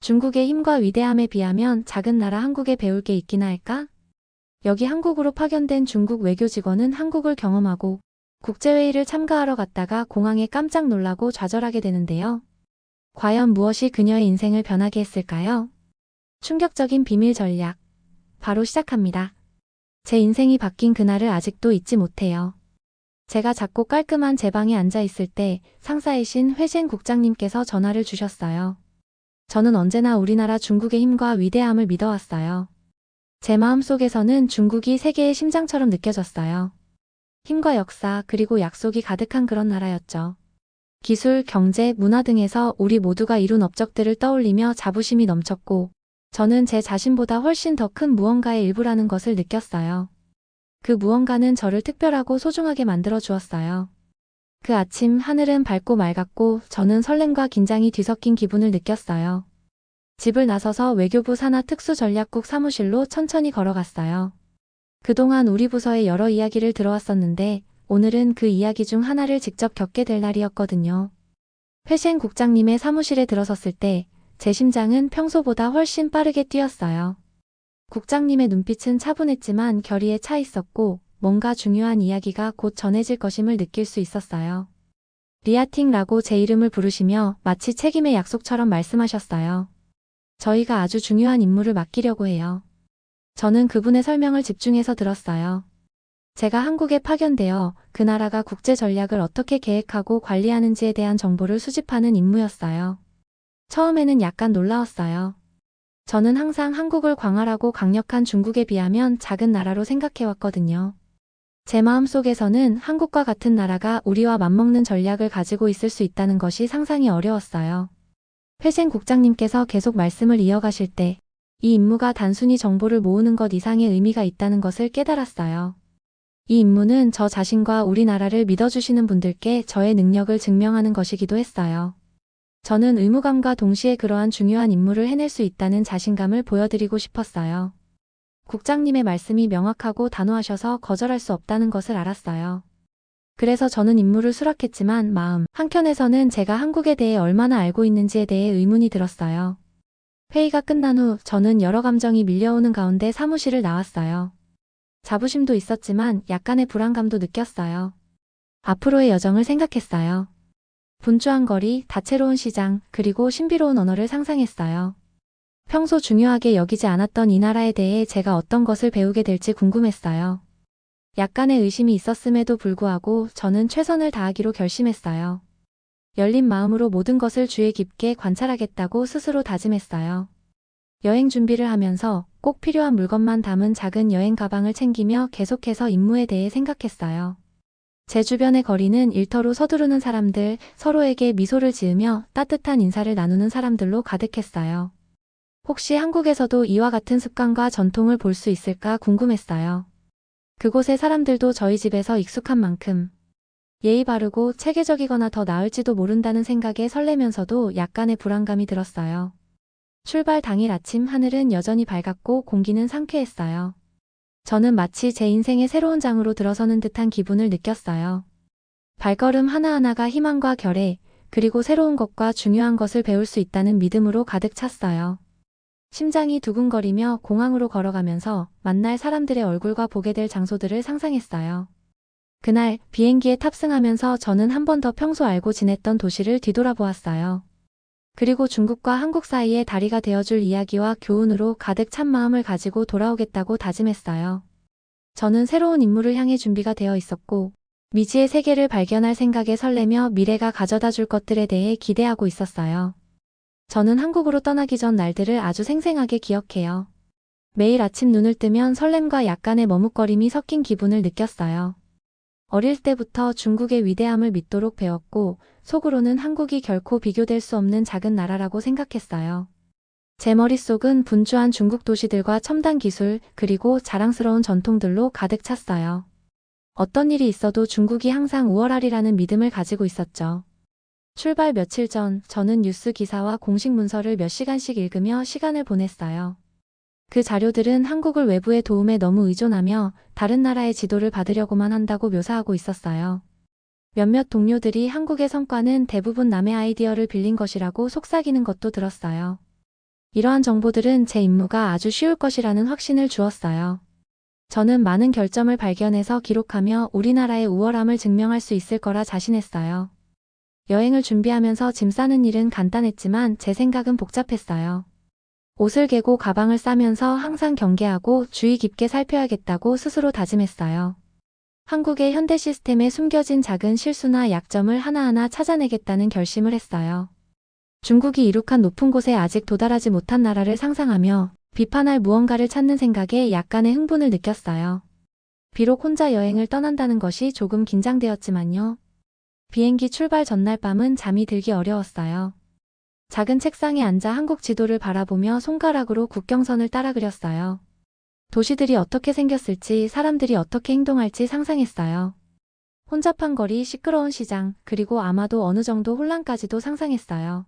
중국의 힘과 위대함에 비하면 작은 나라 한국에 배울 게 있기나 할까? 여기 한국으로 파견된 중국 외교 직원은 한국을 경험하고 국제회의를 참가하러 갔다가 공항에 깜짝 놀라고 좌절하게 되는데요. 과연 무엇이 그녀의 인생을 변하게 했을까요? 충격적인 비밀 전략. 바로 시작합니다. 제 인생이 바뀐 그날을 아직도 잊지 못해요. 제가 작고 깔끔한 제 방에 앉아 있을 때 상사이신 회신 국장님께서 전화를 주셨어요. 저는 언제나 우리나라 중국의 힘과 위대함을 믿어왔어요. 제 마음속에서는 중국이 세계의 심장처럼 느껴졌어요. 힘과 역사 그리고 약속이 가득한 그런 나라였죠. 기술, 경제, 문화 등에서 우리 모두가 이룬 업적들을 떠올리며 자부심이 넘쳤고 저는 제 자신보다 훨씬 더 큰 무언가의 일부라는 것을 느꼈어요. 그 무언가는 저를 특별하고 소중하게 만들어 주었어요. 그 아침 하늘은 밝고 맑았고 저는 설렘과 긴장이 뒤섞인 기분을 느꼈어요. 집을 나서서 외교부 산하 특수전략국 사무실로 천천히 걸어갔어요. 그동안 우리 부서의 여러 이야기를 들어왔었는데 오늘은 그 이야기 중 하나를 직접 겪게 될 날이었거든요. 회신 국장님의 사무실에 들어섰을 때 제 심장은 평소보다 훨씬 빠르게 뛰었어요. 국장님의 눈빛은 차분했지만 결의에 차 있었고 뭔가 중요한 이야기가 곧 전해질 것임을 느낄 수 있었어요. 리아팅라고 제 이름을 부르시며 마치 책임의 약속처럼 말씀하셨어요. 저희가 아주 중요한 임무를 맡기려고 해요. 저는 그분의 설명을 집중해서 들었어요. 제가 한국에 파견되어 그 나라가 국제 전략을 어떻게 계획하고 관리하는지에 대한 정보를 수집하는 임무였어요. 처음에는 약간 놀라웠어요. 저는 항상 한국을 광활하고 강력한 중국에 비하면 작은 나라로 생각해왔거든요. 제 마음속에서는 한국과 같은 나라가 우리와 맞먹는 전략을 가지고 있을 수 있다는 것이 상상이 어려웠어요. 회신 국장님께서 계속 말씀을 이어가실 때 이 임무가 단순히 정보를 모으는 것 이상의 의미가 있다는 것을 깨달았어요. 이 임무는 저 자신과 우리나라를 믿어주시는 분들께 저의 능력을 증명하는 것이기도 했어요. 저는 의무감과 동시에 그러한 중요한 임무를 해낼 수 있다는 자신감을 보여드리고 싶었어요. 국장님의 말씀이 명확하고 단호하셔서 거절할 수 없다는 것을 알았어요. 그래서 저는 임무를 수락했지만 마음 한켠에서는 제가 한국에 대해 얼마나 알고 있는지에 대해 의문이 들었어요. 회의가 끝난 후 저는 여러 감정이 밀려오는 가운데 사무실을 나왔어요. 자부심도 있었지만 약간의 불안감도 느꼈어요. 앞으로의 여정을 생각했어요. 분주한 거리, 다채로운 시장, 그리고 신비로운 언어를 상상했어요. 평소 중요하게 여기지 않았던 이 나라에 대해 제가 어떤 것을 배우게 될지 궁금했어요. 약간의 의심이 있었음에도 불구하고 저는 최선을 다하기로 결심했어요. 열린 마음으로 모든 것을 주의 깊게 관찰하겠다고 스스로 다짐했어요. 여행 준비를 하면서 꼭 필요한 물건만 담은 작은 여행 가방을 챙기며 계속해서 임무에 대해 생각했어요. 제 주변의 거리는 일터로 서두르는 사람들, 서로에게 미소를 지으며 따뜻한 인사를 나누는 사람들로 가득했어요. 혹시 한국에서도 이와 같은 습관과 전통을 볼 수 있을까 궁금했어요. 그곳의 사람들도 저희 집에서 익숙한 만큼 예의 바르고 체계적이거나 더 나을지도 모른다는 생각에 설레면서도 약간의 불안감이 들었어요. 출발 당일 아침 하늘은 여전히 밝았고 공기는 상쾌했어요. 저는 마치 제 인생의 새로운 장으로 들어서는 듯한 기분을 느꼈어요. 발걸음 하나하나가 희망과 결의, 그리고 새로운 것과 중요한 것을 배울 수 있다는 믿음으로 가득 찼어요. 심장이 두근거리며 공항으로 걸어가면서 만날 사람들의 얼굴과 보게 될 장소들을 상상했어요. 그날 비행기에 탑승하면서 저는 한 번 더 평소 알고 지냈던 도시를 뒤돌아보았어요. 그리고 중국과 한국 사이의 다리가 되어줄 이야기와 교훈으로 가득 찬 마음을 가지고 돌아오겠다고 다짐했어요. 저는 새로운 임무를 향해 준비가 되어 있었고 미지의 세계를 발견할 생각에 설레며 미래가 가져다 줄 것들에 대해 기대하고 있었어요. 저는 한국으로 떠나기 전 날들을 아주 생생하게 기억해요. 매일 아침 눈을 뜨면 설렘과 약간의 머뭇거림이 섞인 기분을 느꼈어요. 어릴 때부터 중국의 위대함을 믿도록 배웠고 속으로는 한국이 결코 비교될 수 없는 작은 나라라고 생각했어요. 제 머릿속은 분주한 중국 도시들과 첨단 기술 그리고 자랑스러운 전통들로 가득 찼어요. 어떤 일이 있어도 중국이 항상 우월하리라는 믿음을 가지고 있었죠. 출발 며칠 전 저는 뉴스 기사와 공식 문서를 몇 시간씩 읽으며 시간을 보냈어요. 그 자료들은 한국을 외부의 도움에 너무 의존하며 다른 나라의 지도를 받으려고만 한다고 묘사하고 있었어요. 몇몇 동료들이 한국의 성과는 대부분 남의 아이디어를 빌린 것이라고 속삭이는 것도 들었어요. 이러한 정보들은 제 임무가 아주 쉬울 것이라는 확신을 주었어요. 저는 많은 결점을 발견해서 기록하며 우리나라의 우월함을 증명할 수 있을 거라 자신했어요. 여행을 준비하면서 짐 싸는 일은 간단했지만 제 생각은 복잡했어요. 옷을 개고 가방을 싸면서 항상 경계하고 주의 깊게 살펴야겠다고 스스로 다짐했어요. 한국의 현대 시스템에 숨겨진 작은 실수나 약점을 하나하나 찾아내겠다는 결심을 했어요. 중국이 이룩한 높은 곳에 아직 도달하지 못한 나라를 상상하며 비판할 무언가를 찾는 생각에 약간의 흥분을 느꼈어요. 비록 혼자 여행을 떠난다는 것이 조금 긴장되었지만요. 비행기 출발 전날 밤은 잠이 들기 어려웠어요. 작은 책상에 앉아 한국 지도를 바라보며 손가락으로 국경선을 따라 그렸어요. 도시들이 어떻게 생겼을지, 사람들이 어떻게 행동할지 상상했어요. 혼잡한 거리, 시끄러운 시장, 그리고 아마도 어느 정도 혼란까지도 상상했어요.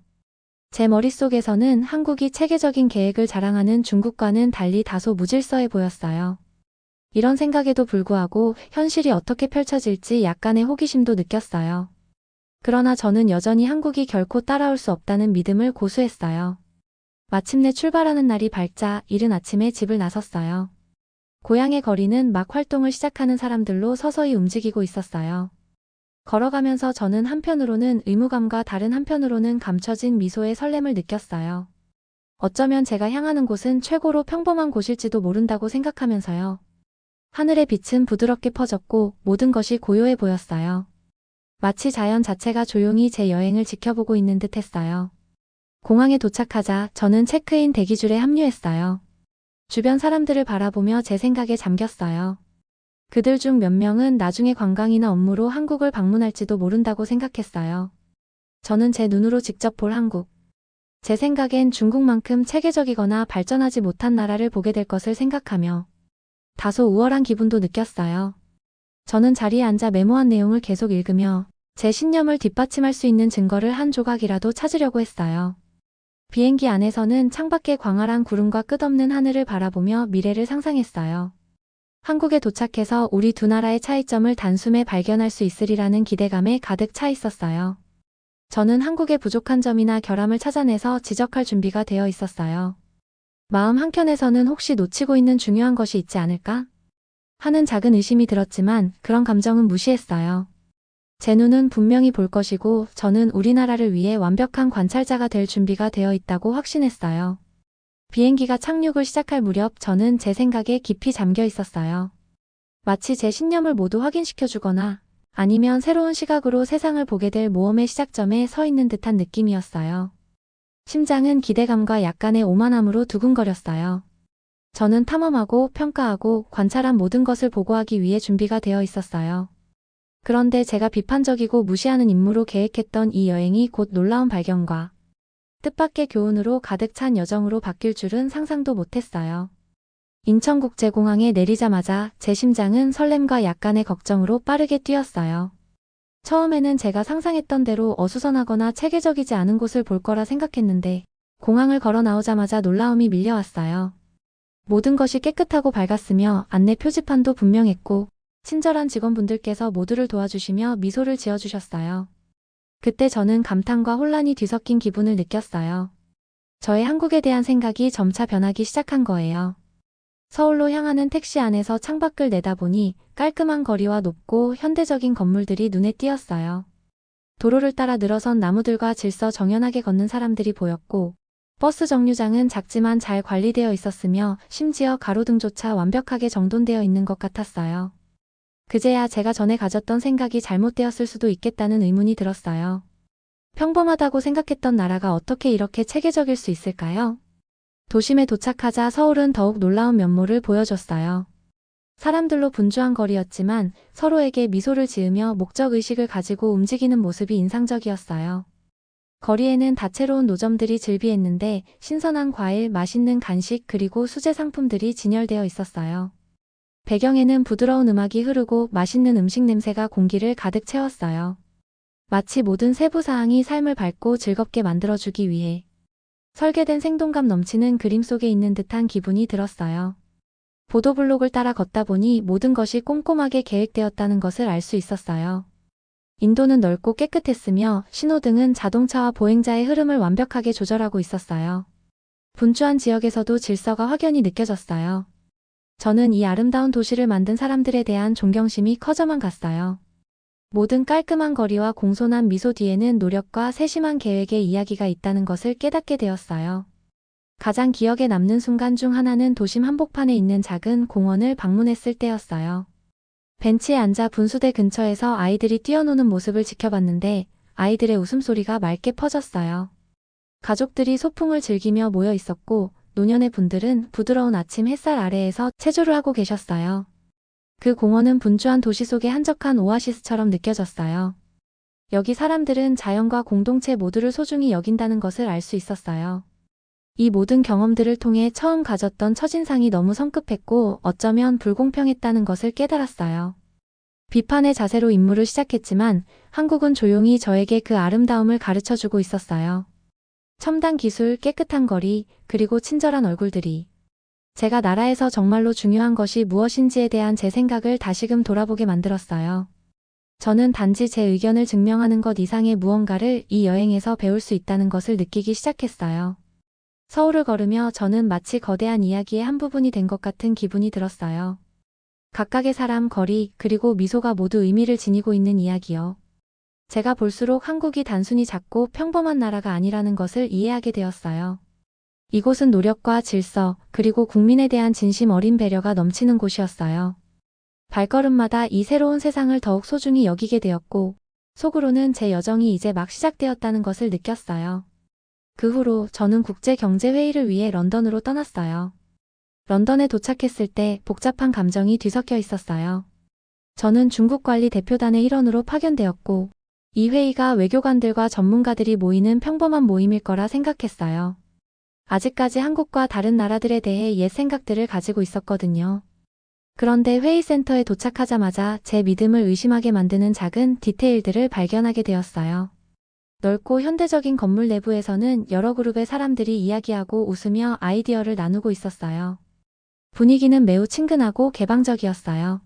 제 머릿속에서는 한국이 체계적인 계획을 자랑하는 중국과는 달리 다소 무질서해 보였어요. 이런 생각에도 불구하고 현실이 어떻게 펼쳐질지 약간의 호기심도 느꼈어요. 그러나 저는 여전히 한국이 결코 따라올 수 없다는 믿음을 고수했어요. 마침내 출발하는 날이 밝자 이른 아침에 집을 나섰어요. 고향의 거리는 막 활동을 시작하는 사람들로 서서히 움직이고 있었어요. 걸어가면서 저는 한편으로는 의무감과 다른 한편으로는 감춰진 미소의 설렘을 느꼈어요. 어쩌면 제가 향하는 곳은 최고로 평범한 곳일지도 모른다고 생각하면서요. 하늘의 빛은 부드럽게 퍼졌고 모든 것이 고요해 보였어요. 마치 자연 자체가 조용히 제 여행을 지켜보고 있는 듯 했어요. 공항에 도착하자 저는 체크인 대기줄에 합류했어요. 주변 사람들을 바라보며 제 생각에 잠겼어요. 그들 중 몇 명은 나중에 관광이나 업무로 한국을 방문할지도 모른다고 생각했어요. 저는 제 눈으로 직접 볼 한국. 제 생각엔 중국만큼 체계적이거나 발전하지 못한 나라를 보게 될 것을 생각하며 다소 우월한 기분도 느꼈어요. 저는 자리에 앉아 메모한 내용을 계속 읽으며 제 신념을 뒷받침할 수 있는 증거를 한 조각이라도 찾으려고 했어요. 비행기 안에서는 창밖의 광활한 구름과 끝없는 하늘을 바라보며 미래를 상상했어요. 한국에 도착해서 우리 두 나라의 차이점을 단숨에 발견할 수 있으리라는 기대감에 가득 차 있었어요. 저는 한국의 부족한 점이나 결함을 찾아내서 지적할 준비가 되어 있었어요. 마음 한켠에서는 혹시 놓치고 있는 중요한 것이 있지 않을까? 하는 작은 의심이 들었지만 그런 감정은 무시했어요. 제 눈은 분명히 볼 것이고 저는 우리나라를 위해 완벽한 관찰자가 될 준비가 되어 있다고 확신했어요. 비행기가 착륙을 시작할 무렵 저는 제 생각에 깊이 잠겨 있었어요. 마치 제 신념을 모두 확인시켜주거나 아니면 새로운 시각으로 세상을 보게 될 모험의 시작점에 서 있는 듯한 느낌이었어요. 심장은 기대감과 약간의 오만함으로 두근거렸어요. 저는 탐험하고 평가하고 관찰한 모든 것을 보고하기 위해 준비가 되어 있었어요. 그런데 제가 비판적이고 무시하는 임무로 계획했던 이 여행이 곧 놀라운 발견과 뜻밖의 교훈으로 가득 찬 여정으로 바뀔 줄은 상상도 못했어요. 인천국제공항에 내리자마자 제 심장은 설렘과 약간의 걱정으로 빠르게 뛰었어요. 처음에는 제가 상상했던 대로 어수선하거나 체계적이지 않은 곳을 볼 거라 생각했는데 공항을 걸어 나오자마자 놀라움이 밀려왔어요. 모든 것이 깨끗하고 밝았으며 안내 표지판도 분명했고 친절한 직원분들께서 모두를 도와주시며 미소를 지어주셨어요. 그때 저는 감탄과 혼란이 뒤섞인 기분을 느꼈어요. 저의 한국에 대한 생각이 점차 변하기 시작한 거예요. 서울로 향하는 택시 안에서 창밖을 내다보니 깔끔한 거리와 높고 현대적인 건물들이 눈에 띄었어요. 도로를 따라 늘어선 나무들과 질서 정연하게 걷는 사람들이 보였고 버스 정류장은 작지만 잘 관리되어 있었으며 심지어 가로등조차 완벽하게 정돈되어 있는 것 같았어요. 그제야 제가 전에 가졌던 생각이 잘못되었을 수도 있겠다는 의문이 들었어요. 평범하다고 생각했던 나라가 어떻게 이렇게 체계적일 수 있을까요? 도심에 도착하자 서울은 더욱 놀라운 면모를 보여줬어요. 사람들로 분주한 거리였지만 서로에게 미소를 지으며 목적의식을 가지고 움직이는 모습이 인상적이었어요. 거리에는 다채로운 노점들이 즐비했는데 신선한 과일, 맛있는 간식 그리고 수제 상품들이 진열되어 있었어요. 배경에는 부드러운 음악이 흐르고 맛있는 음식 냄새가 공기를 가득 채웠어요. 마치 모든 세부사항이 삶을 밝고 즐겁게 만들어주기 위해 설계된 생동감 넘치는 그림 속에 있는 듯한 기분이 들었어요. 보도블록을 따라 걷다 보니 모든 것이 꼼꼼하게 계획되었다는 것을 알 수 있었어요. 인도는 넓고 깨끗했으며 신호등은 자동차와 보행자의 흐름을 완벽하게 조절하고 있었어요. 분주한 지역에서도 질서가 확연히 느껴졌어요. 저는 이 아름다운 도시를 만든 사람들에 대한 존경심이 커져만 갔어요. 모든 깔끔한 거리와 공손한 미소 뒤에는 노력과 세심한 계획의 이야기가 있다는 것을 깨닫게 되었어요. 가장 기억에 남는 순간 중 하나는 도심 한복판에 있는 작은 공원을 방문했을 때였어요. 벤치에 앉아 분수대 근처에서 아이들이 뛰어노는 모습을 지켜봤는데 아이들의 웃음소리가 맑게 퍼졌어요. 가족들이 소풍을 즐기며 모여 있었고 노년의 분들은 부드러운 아침 햇살 아래에서 체조를 하고 계셨어요. 그 공원은 분주한 도시 속의 한적한 오아시스처럼 느껴졌어요. 여기 사람들은 자연과 공동체 모두를 소중히 여긴다는 것을 알 수 있었어요. 이 모든 경험들을 통해 처음 가졌던 첫인상이 너무 성급했고 어쩌면 불공평했다는 것을 깨달았어요. 비판의 자세로 임무를 시작했지만 한국은 조용히 저에게 그 아름다움을 가르쳐주고 있었어요. 첨단 기술, 깨끗한 거리, 그리고 친절한 얼굴들이 제가 나라에서 정말로 중요한 것이 무엇인지에 대한 제 생각을 다시금 돌아보게 만들었어요. 저는 단지 제 의견을 증명하는 것 이상의 무언가를 이 여행에서 배울 수 있다는 것을 느끼기 시작했어요. 서울을 걸으며 저는 마치 거대한 이야기의 한 부분이 된 것 같은 기분이 들었어요. 각각의 사람, 거리, 그리고 미소가 모두 의미를 지니고 있는 이야기요. 제가 볼수록 한국이 단순히 작고 평범한 나라가 아니라는 것을 이해하게 되었어요. 이곳은 노력과 질서, 그리고 국민에 대한 진심 어린 배려가 넘치는 곳이었어요. 발걸음마다 이 새로운 세상을 더욱 소중히 여기게 되었고, 속으로는 제 여정이 이제 막 시작되었다는 것을 느꼈어요. 그 후로 저는 국제경제회의를 위해 런던으로 떠났어요. 런던에 도착했을 때 복잡한 감정이 뒤섞여 있었어요. 저는 중국관리 대표단의 일원으로 파견되었고, 이 회의가 외교관들과 전문가들이 모이는 평범한 모임일 거라 생각했어요. 아직까지 한국과 다른 나라들에 대해 옛 생각들을 가지고 있었거든요. 그런데 회의센터에 도착하자마자 제 믿음을 의심하게 만드는 작은 디테일들을 발견하게 되었어요. 넓고 현대적인 건물 내부에서는 여러 그룹의 사람들이 이야기하고 웃으며 아이디어를 나누고 있었어요. 분위기는 매우 친근하고 개방적이었어요.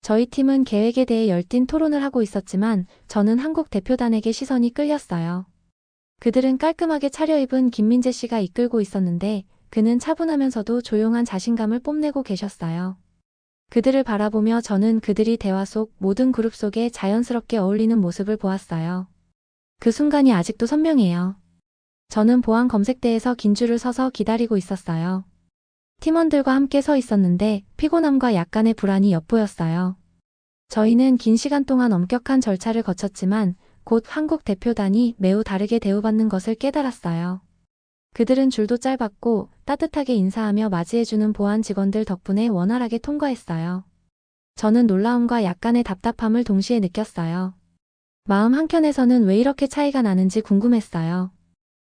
저희 팀은 계획에 대해 열띤 토론을 하고 있었지만 저는 한국 대표단에게 시선이 끌렸어요. 그들은 깔끔하게 차려입은 김민재 씨가 이끌고 있었는데 그는 차분하면서도 조용한 자신감을 뽐내고 계셨어요. 그들을 바라보며 저는 그들이 대화 속 모든 그룹 속에 자연스럽게 어울리는 모습을 보았어요. 그 순간이 아직도 선명해요. 저는 보안 검색대에서 긴 줄을 서서 기다리고 있었어요. 팀원들과 함께 서 있었는데 피곤함과 약간의 불안이 엿보였어요. 저희는 긴 시간 동안 엄격한 절차를 거쳤지만 곧 한국 대표단이 매우 다르게 대우받는 것을 깨달았어요. 그들은 줄도 짧았고 따뜻하게 인사하며 맞이해주는 보안 직원들 덕분에 원활하게 통과했어요. 저는 놀라움과 약간의 답답함을 동시에 느꼈어요. 마음 한켠에서는 왜 이렇게 차이가 나는지 궁금했어요.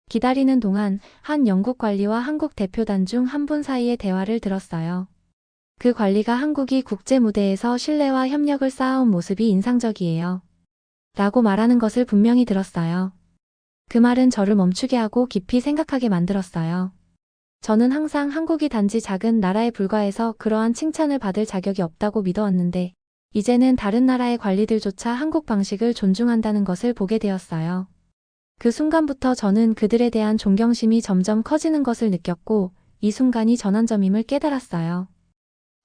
기다리는 동안 한 영국 관리와 한국 대표단 중 한 분 사이의 대화를 들었어요. 그 관리가 한국이 국제 무대에서 신뢰와 협력을 쌓아온 모습이 인상적이에요. 라고 말하는 것을 분명히 들었어요. 그 말은 저를 멈추게 하고 깊이 생각하게 만들었어요. 저는 항상 한국이 단지 작은 나라에 불과해서 그러한 칭찬을 받을 자격이 없다고 믿어왔는데 이제는 다른 나라의 관리들조차 한국 방식을 존중한다는 것을 보게 되었어요. 그 순간부터 저는 그들에 대한 존경심이 점점 커지는 것을 느꼈고 이 순간이 전환점임을 깨달았어요.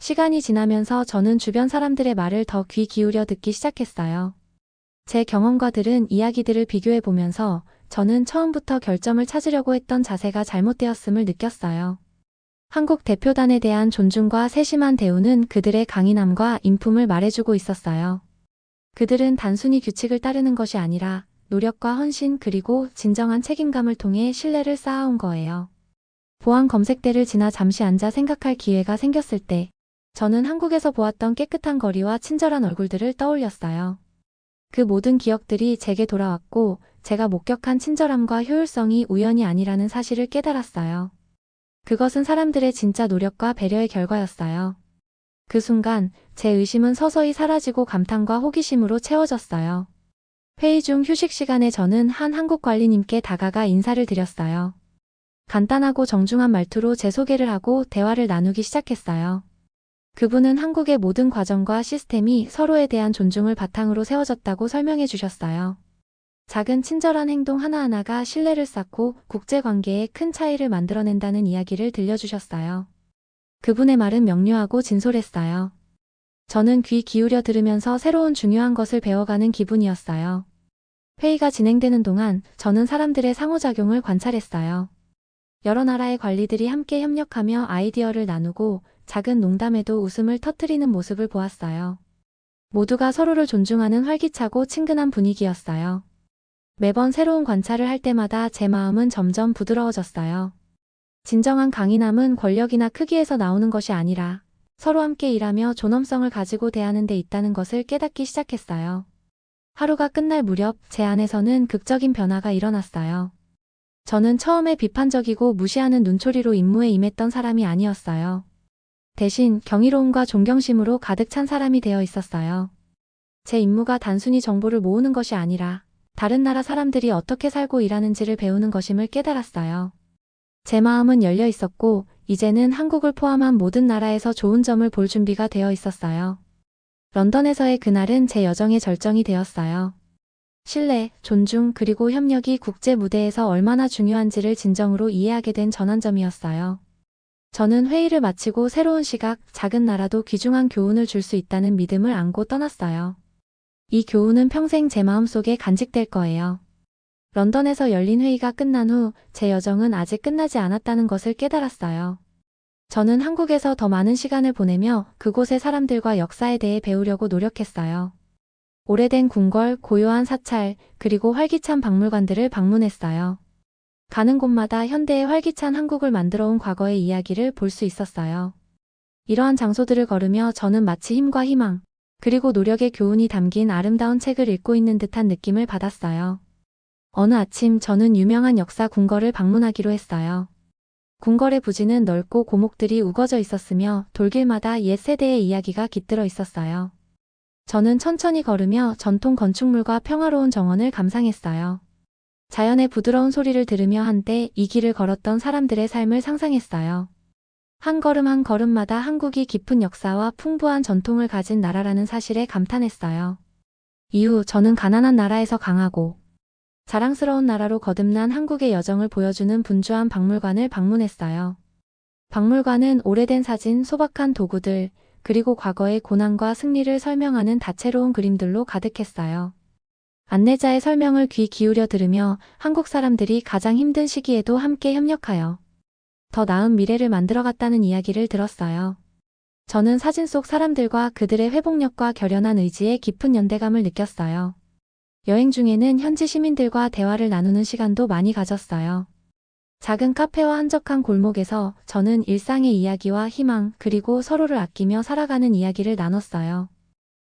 시간이 지나면서 저는 주변 사람들의 말을 더 귀 기울여 듣기 시작했어요. 제 경험과 들은 이야기들을 비교해 보면서 저는 처음부터 결점을 찾으려고 했던 자세가 잘못되었음을 느꼈어요. 한국 대표단에 대한 존중과 세심한 대우는 그들의 강인함과 인품을 말해주고 있었어요. 그들은 단순히 규칙을 따르는 것이 아니라 노력과 헌신 그리고 진정한 책임감을 통해 신뢰를 쌓아온 거예요. 보안 검색대를 지나 잠시 앉아 생각할 기회가 생겼을 때 저는 한국에서 보았던 깨끗한 거리와 친절한 얼굴들을 떠올렸어요. 그 모든 기억들이 제게 돌아왔고 제가 목격한 친절함과 효율성이 우연이 아니라는 사실을 깨달았어요. 그것은 사람들의 진짜 노력과 배려의 결과였어요. 그 순간 제 의심은 서서히 사라지고 감탄과 호기심으로 채워졌어요. 회의 중 휴식 시간에 저는 한 한국 관리님께 다가가 인사를 드렸어요. 간단하고 정중한 말투로 제 소개를 하고 대화를 나누기 시작했어요. 그분은 한국의 모든 과정과 시스템이 서로에 대한 존중을 바탕으로 세워졌다고 설명해 주셨어요. 작은 친절한 행동 하나하나가 신뢰를 쌓고 국제관계에 큰 차이를 만들어낸다는 이야기를 들려주셨어요. 그분의 말은 명료하고 진솔했어요. 저는 귀 기울여 들으면서 새로운 중요한 것을 배워가는 기분이었어요. 회의가 진행되는 동안 저는 사람들의 상호작용을 관찰했어요. 여러 나라의 관리들이 함께 협력하며 아이디어를 나누고 작은 농담에도 웃음을 터뜨리는 모습을 보았어요. 모두가 서로를 존중하는 활기차고 친근한 분위기였어요. 매번 새로운 관찰을 할 때마다 제 마음은 점점 부드러워졌어요. 진정한 강인함은 권력이나 크기에서 나오는 것이 아니라 서로 함께 일하며 존엄성을 가지고 대하는 데 있다는 것을 깨닫기 시작했어요. 하루가 끝날 무렵 제 안에서는 극적인 변화가 일어났어요. 저는 처음에 비판적이고 무시하는 눈초리로 임무에 임했던 사람이 아니었어요. 대신 경이로움과 존경심으로 가득 찬 사람이 되어 있었어요. 제 임무가 단순히 정보를 모으는 것이 아니라 다른 나라 사람들이 어떻게 살고 일하는지를 배우는 것임을 깨달았어요. 제 마음은 열려 있었고 이제는 한국을 포함한 모든 나라에서 좋은 점을 볼 준비가 되어 있었어요. 런던에서의 그날은 제 여정의 절정이 되었어요. 신뢰, 존중 그리고 협력이 국제 무대에서 얼마나 중요한지를 진정으로 이해하게 된 전환점이었어요. 저는 회의를 마치고 새로운 시각, 작은 나라도 귀중한 교훈을 줄 수 있다는 믿음을 안고 떠났어요. 이 교훈은 평생 제 마음속에 간직될 거예요. 런던에서 열린 회의가 끝난 후 제 여정은 아직 끝나지 않았다는 것을 깨달았어요. 저는 한국에서 더 많은 시간을 보내며 그곳의 사람들과 역사에 대해 배우려고 노력했어요. 오래된 궁궐, 고요한 사찰, 그리고 활기찬 박물관들을 방문했어요. 가는 곳마다 현대의 활기찬 한국을 만들어온 과거의 이야기를 볼 수 있었어요. 이러한 장소들을 걸으며 저는 마치 힘과 희망, 그리고 노력의 교훈이 담긴 아름다운 책을 읽고 있는 듯한 느낌을 받았어요. 어느 아침 저는 유명한 역사 궁궐을 방문하기로 했어요. 궁궐의 부지는 넓고 고목들이 우거져 있었으며 돌길마다 옛 세대의 이야기가 깃들어 있었어요. 저는 천천히 걸으며 전통 건축물과 평화로운 정원을 감상했어요. 자연의 부드러운 소리를 들으며 한때 이 길을 걸었던 사람들의 삶을 상상했어요. 한 걸음 한 걸음마다 한국이 깊은 역사와 풍부한 전통을 가진 나라라는 사실에 감탄했어요. 이후 저는 가난한 나라에서 강하고 자랑스러운 나라로 거듭난 한국의 여정을 보여주는 분주한 박물관을 방문했어요. 박물관은 오래된 사진, 소박한 도구들, 그리고 과거의 고난과 승리를 설명하는 다채로운 그림들로 가득했어요. 안내자의 설명을 귀 기울여 들으며 한국 사람들이 가장 힘든 시기에도 함께 협력하여 더 나은 미래를 만들어갔다는 이야기를 들었어요. 저는 사진 속 사람들과 그들의 회복력과 결연한 의지에 깊은 연대감을 느꼈어요. 여행 중에는 현지 시민들과 대화를 나누는 시간도 많이 가졌어요. 작은 카페와 한적한 골목에서 저는 일상의 이야기와 희망 그리고 서로를 아끼며 살아가는 이야기를 나눴어요.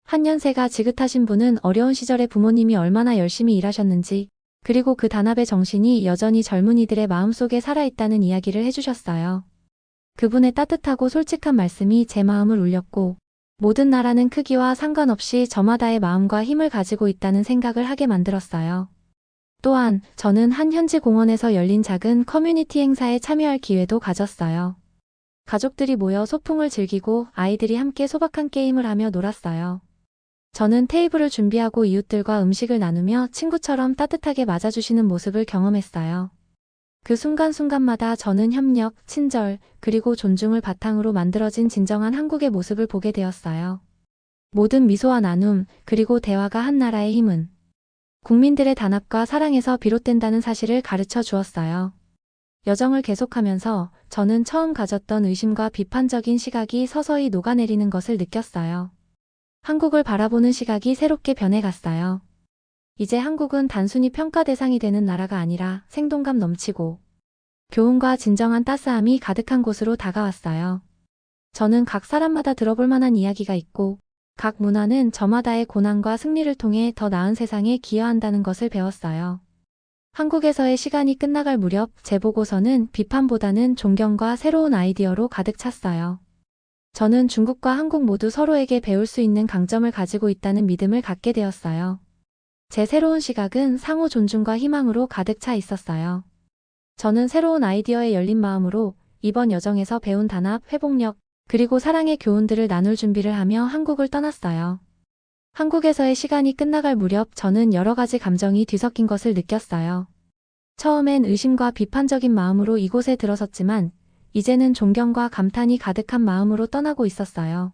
한 연세가 지긋하신 분은 어려운 시절에 부모님이 얼마나 열심히 일하셨는지 그리고 그 단합의 정신이 여전히 젊은이들의 마음속에 살아있다는 이야기를 해주셨어요. 그분의 따뜻하고 솔직한 말씀이 제 마음을 울렸고 모든 나라는 크기와 상관없이 저마다의 마음과 힘을 가지고 있다는 생각을 하게 만들었어요. 또한 저는 한 현지 공원에서 열린 작은 커뮤니티 행사에 참여할 기회도 가졌어요. 가족들이 모여 소풍을 즐기고 아이들이 함께 소박한 게임을 하며 놀았어요. 저는 테이블을 준비하고 이웃들과 음식을 나누며 친구처럼 따뜻하게 맞아주시는 모습을 경험했어요. 그 순간순간마다 저는 협력, 친절, 그리고 존중을 바탕으로 만들어진 진정한 한국의 모습을 보게 되었어요. 모든 미소와 나눔, 그리고 대화가 한 나라의 힘은 국민들의 단합과 사랑에서 비롯된다는 사실을 가르쳐 주었어요. 여정을 계속하면서 저는 처음 가졌던 의심과 비판적인 시각이 서서히 녹아내리는 것을 느꼈어요. 한국을 바라보는 시각이 새롭게 변해갔어요. 이제 한국은 단순히 평가 대상이 되는 나라가 아니라 생동감 넘치고 교훈과 진정한 따스함이 가득한 곳으로 다가왔어요. 저는 각 사람마다 들어볼 만한 이야기가 있고 각 문화는 저마다의 고난과 승리를 통해 더 나은 세상에 기여한다는 것을 배웠어요. 한국에서의 시간이 끝나갈 무렵 제 보고서는 비판보다는 존경과 새로운 아이디어로 가득 찼어요. 저는 중국과 한국 모두 서로에게 배울 수 있는 강점을 가지고 있다는 믿음을 갖게 되었어요. 제 새로운 시각은 상호 존중과 희망으로 가득 차 있었어요. 저는 새로운 아이디어에 열린 마음으로 이번 여정에서 배운 단합, 회복력, 그리고 사랑의 교훈들을 나눌 준비를 하며 한국을 떠났어요. 한국에서의 시간이 끝나갈 무렵 저는 여러 가지 감정이 뒤섞인 것을 느꼈어요. 처음엔 의심과 비판적인 마음으로 이곳에 들어섰지만 이제는 존경과 감탄이 가득한 마음으로 떠나고 있었어요.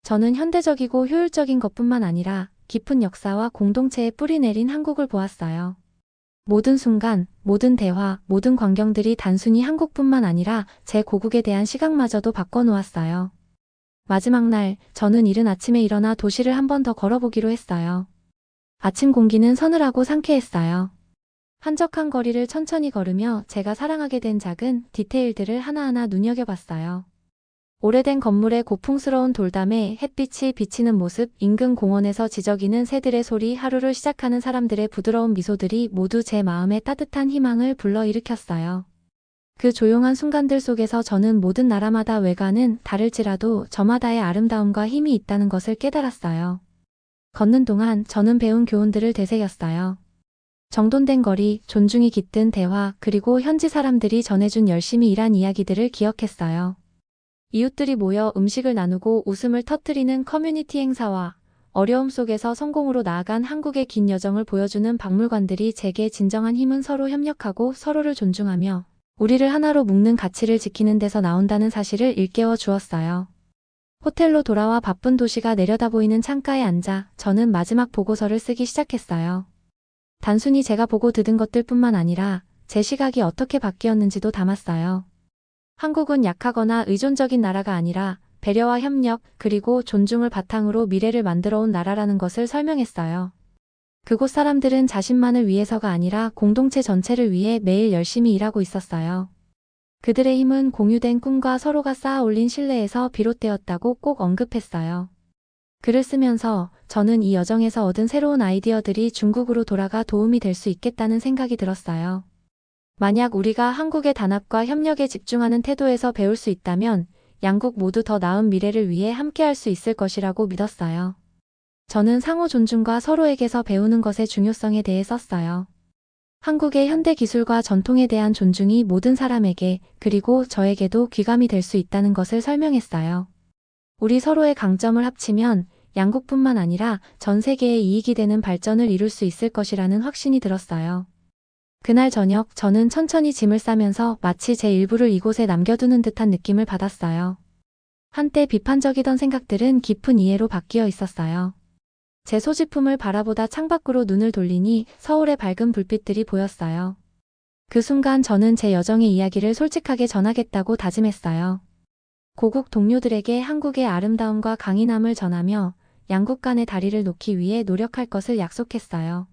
저는 현대적이고 효율적인 것뿐만 아니라 깊은 역사와 공동체에 뿌리 내린 한국을 보았어요. 모든 순간, 모든 대화, 모든 광경들이 단순히 한국뿐만 아니라 제 고국에 대한 시각마저도 바꿔놓았어요. 마지막 날, 저는 이른 아침에 일어나 도시를 한 번 더 걸어보기로 했어요. 아침 공기는 서늘하고 상쾌했어요. 한적한 거리를 천천히 걸으며 제가 사랑하게 된 작은 디테일들을 하나하나 눈여겨봤어요. 오래된 건물의 고풍스러운 돌담에 햇빛이 비치는 모습, 인근 공원에서 지저귀는 새들의 소리, 하루를 시작하는 사람들의 부드러운 미소들이 모두 제 마음에 따뜻한 희망을 불러일으켰어요. 그 조용한 순간들 속에서 저는 모든 나라마다 외관은 다를지라도 저마다의 아름다움과 힘이 있다는 것을 깨달았어요. 걷는 동안 저는 배운 교훈들을 되새겼어요. 정돈된 거리, 존중이 깃든 대화, 그리고 현지 사람들이 전해준 열심히 일한 이야기들을 기억했어요. 이웃들이 모여 음식을 나누고 웃음을 터뜨리는 커뮤니티 행사와 어려움 속에서 성공으로 나아간 한국의 긴 여정을 보여주는 박물관들이 제게 진정한 힘은 서로 협력하고 서로를 존중하며 우리를 하나로 묶는 가치를 지키는 데서 나온다는 사실을 일깨워 주었어요. 호텔로 돌아와 바쁜 도시가 내려다보이는 창가에 앉아 저는 마지막 보고서를 쓰기 시작했어요. 단순히 제가 보고 들은 것들뿐만 아니라 제 시각이 어떻게 바뀌었는지도 담았어요. 한국은 약하거나 의존적인 나라가 아니라 배려와 협력 그리고 존중을 바탕으로 미래를 만들어온 나라라는 것을 설명했어요. 그곳 사람들은 자신만을 위해서가 아니라 공동체 전체를 위해 매일 열심히 일하고 있었어요. 그들의 힘은 공유된 꿈과 서로가 쌓아 올린 신뢰에서 비롯되었다고 꼭 언급했어요. 글을 쓰면서 저는 이 여정에서 얻은 새로운 아이디어들이 중국으로 돌아가 도움이 될 수 있겠다는 생각이 들었어요. 만약 우리가 한국의 단합과 협력에 집중하는 태도에서 배울 수 있다면 양국 모두 더 나은 미래를 위해 함께할 수 있을 것이라고 믿었어요. 저는 상호 존중과 서로에게서 배우는 것의 중요성에 대해 썼어요. 한국의 현대 기술과 전통에 대한 존중이 모든 사람에게 그리고 저에게도 귀감이 될 수 있다는 것을 설명했어요. 우리 서로의 강점을 합치면 양국뿐만 아니라 전 세계에 이익이 되는 발전을 이룰 수 있을 것이라는 확신이 들었어요. 그날 저녁 저는 천천히 짐을 싸면서 마치 제 일부를 이곳에 남겨두는 듯한 느낌을 받았어요. 한때 비판적이던 생각들은 깊은 이해로 바뀌어 있었어요. 제 소지품을 바라보다 창밖으로 눈을 돌리니 서울의 밝은 불빛들이 보였어요. 그 순간 저는 제 여정의 이야기를 솔직하게 전하겠다고 다짐했어요. 고국 동료들에게 한국의 아름다움과 강인함을 전하며 양국 간의 다리를 놓기 위해 노력할 것을 약속했어요.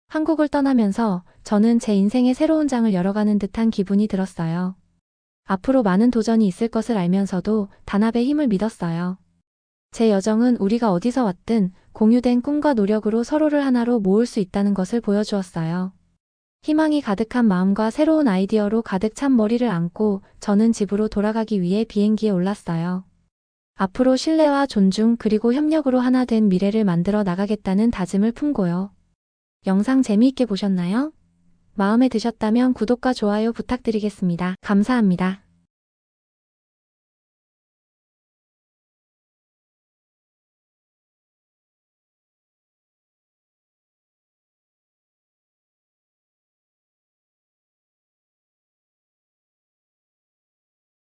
한국을 떠나면서 저는 제 인생의 새로운 장을 열어가는 듯한 기분이 들었어요. 앞으로 많은 도전이 있을 것을 알면서도 단합의 힘을 믿었어요. 제 여정은 우리가 어디서 왔든 공유된 꿈과 노력으로 서로를 하나로 모을 수 있다는 것을 보여주었어요. 희망이 가득한 마음과 새로운 아이디어로 가득 찬 머리를 안고 저는 집으로 돌아가기 위해 비행기에 올랐어요. 앞으로 신뢰와 존중 그리고 협력으로 하나 된 미래를 만들어 나가겠다는 다짐을 품고요. 영상 재미있게 보셨나요? 마음에 드셨다면 구독과 좋아요 부탁드리겠습니다. 감사합니다.